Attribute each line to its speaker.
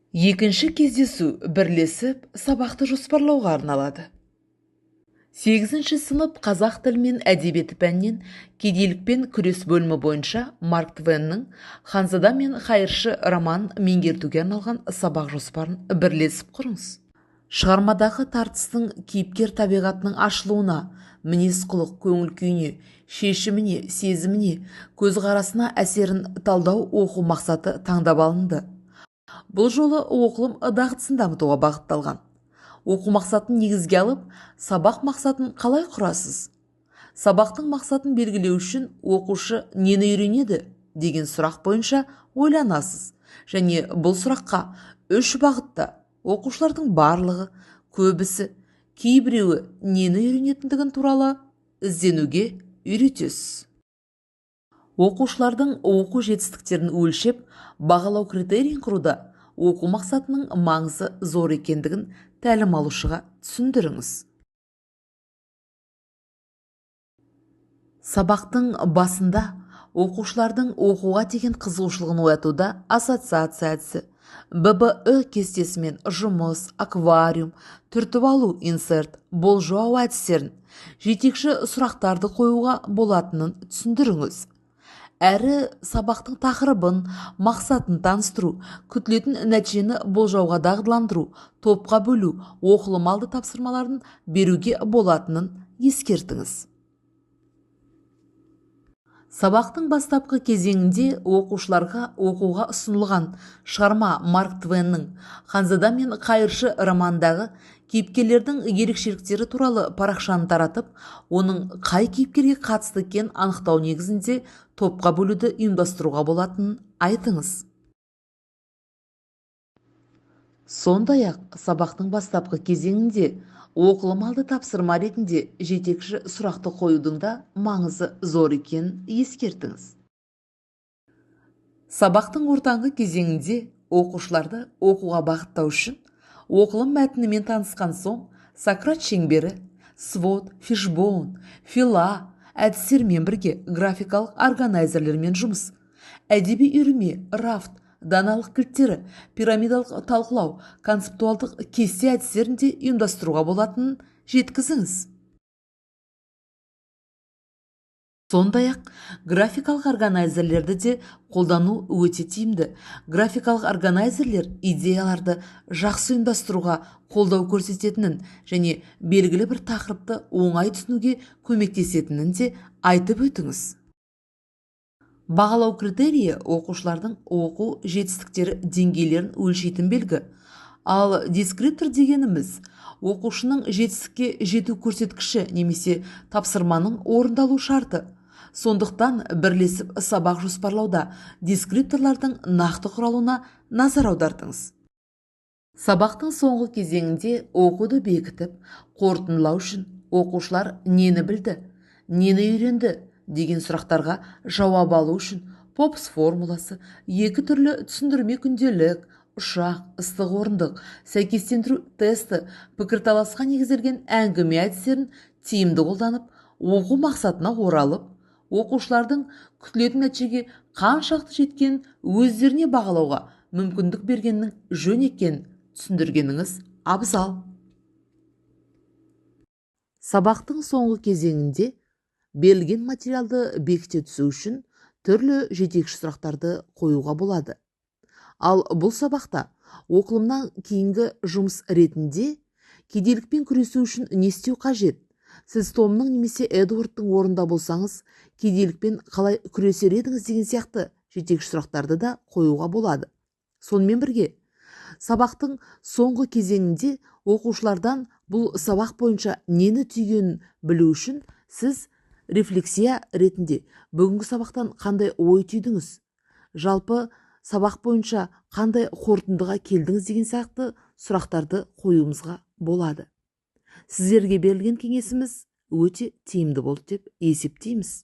Speaker 1: Екінші кездесу бірлесіп сабақты жоспарлауға арналады. 8-ші сынып қазақ тілі мен әдебиеті пәнінен кедейлікпен күрес бөлімі бойынша Марк Твеннің «Ханзада мен қайыршы» романын меңгертуге арналған сабақ жоспарын бірлесіп құрыңыз. Шығармадағы тартыстың кейіпкер табиғатының ашылуына, мінез-құлық, көңіл-күйіне, шешіміне, сезіміне, көзқарасына әсерін талдау оқу мақсаты таңдап алынды. Бұл жолы оқылым дағдысын дамытуға бағытталған. Оқу мақсатын негізге алып, сабақ мақсатын қалай құрасыз? Сабақтың мақсатын белгілеу үшін оқушы нені үйренеді деген сұрақ бойынша ойланасыз. Және бұл сұраққа 3 бағытта оқушылардың барлығы, көбісі, кейбіреуі нені үйренетіндігін туралы ізденуге үйретесіз. Оқушылардың оқу жетістіктерін өлшеп, бағалау критерийін құруда оқу мақсатының маңызы зор екендігін тәлім алушыға түсіндіріңіз. Сабақтың басында оқушылардың оқуға деген қызығушылығын оятуда ассоциация әдісі, ББІ кестесімен жұмыс, аквариум, түртіп алу, инсерт, болжау әдістерін, жетекші сұрақтарды қоюға болатынын түсіндіріңіз. Әрі сабақтың тақырыбын, мақсатын таныстыру, күтілетін нәтижені болжауға дағдыландыру, топқа бөлу, оқылым алды тапсырмаларын беруге болатынын ескертіңіз. Сабақтың бастапқы кезеңінде оқушыларға оқуға ұсынылған шығарма Марк Твеннің «Ханзада мен қайыршы» романдағы кейіпкерлердің ерекшеліктері туралы парақшаны таратып, оның қай кейіпкерге қатысты екенін анықтау негізінде топқа бөлуді ұйымдастыруға болатынын айтыңыз. Сондай-ақ сабақтың бастапқы кезеңінде оқылым алды тапсырма ретінде жетекші сұрақты қоюдың да маңызы зор екенін ескертіңіз. Сабақтың ортаңғы кезеңінде оқушыларды оқуға бағыттау үшін оқылым мәтінімен танысқан соң Сократ шеңбері, свод, фишбоун, фила әдістермен бірге графикалық органайзерлермен жұмыс, әдеби үйірме, рафт, даналық кілттері, пирамидалық талқылау, концептуалдық кесте әдістерінде ұйымдастыруға болатынын жеткізіңіз. Сондай-ақ графикалық органайзерлерді де қолдану өте тиімді. Графикалық органайзерлер идеяларды жақсы ұйымдастыруға қолдау көрсететінін және белгілі бір тақырыпты оңай түсінуге көмектесетінін де айтып өтіңіз. Бағалау критерийі оқушылардың оқу жетістіктері деңгейлерін өлшейтін белгі. Ал дескриптор дегеніміз оқушының жетістікке жету көрсеткіші немесе тапсырманың орындалу шарты. Сондықтан бірлесіп сабақ жоспарлауда дескрипторлардың нақты құралуына назар аудартыңыз. Сабақтың соңғы кезеңінде оқуды бекітіп, қорытындылау үшін оқушылар нені білді, нені үйренді деген сұрақтарға жауап алу үшін Попс формуласы, 2 түрлі түсіндірме күнделік, ұшақ, ыстық орындық, сәйкестендіру тесті, пікірталасқа негізделген әңгіме әдістерін тиімді қолданып, оқу мақсатына оралып, оқушылардың күтілетін нәтижеге қаншалықты жеткенін өздеріне бағалауға мүмкіндік бергеннің жөн екенін түсіндіргеніңіз абзал. Сабақтың соңғы кезеңінде берілген материалды бекіте түсу үшін түрлі жетекші сұрақтарды қоюға болады. Ал бұл сабақта оқылымнан кейінгі жұмыс ретінде кедейлікпен күресу үшін не істеу қажет? Сіз Томның немесе Эдуардтың орнында болсаңыз, кедейлікпен қалай күресер едіңіз деген сияқты жетекші сұрақтарды да қоюға болады. Сонымен бірге, сабақтың соңғы кезеңінде оқушылардан бұл сабақ бойынша нені түйгенін білу үшін сіз рефлексия ретінде бүгінгі сабақтан қандай ой түйдіңіз? Жалпы сабақ бойынша қандай қорытындыға келдіңіз деген сияқты сұрақтарды қоюымызға болады. Сіздерге берілген кеңесіміз өте тиімді болды деп есептейміз.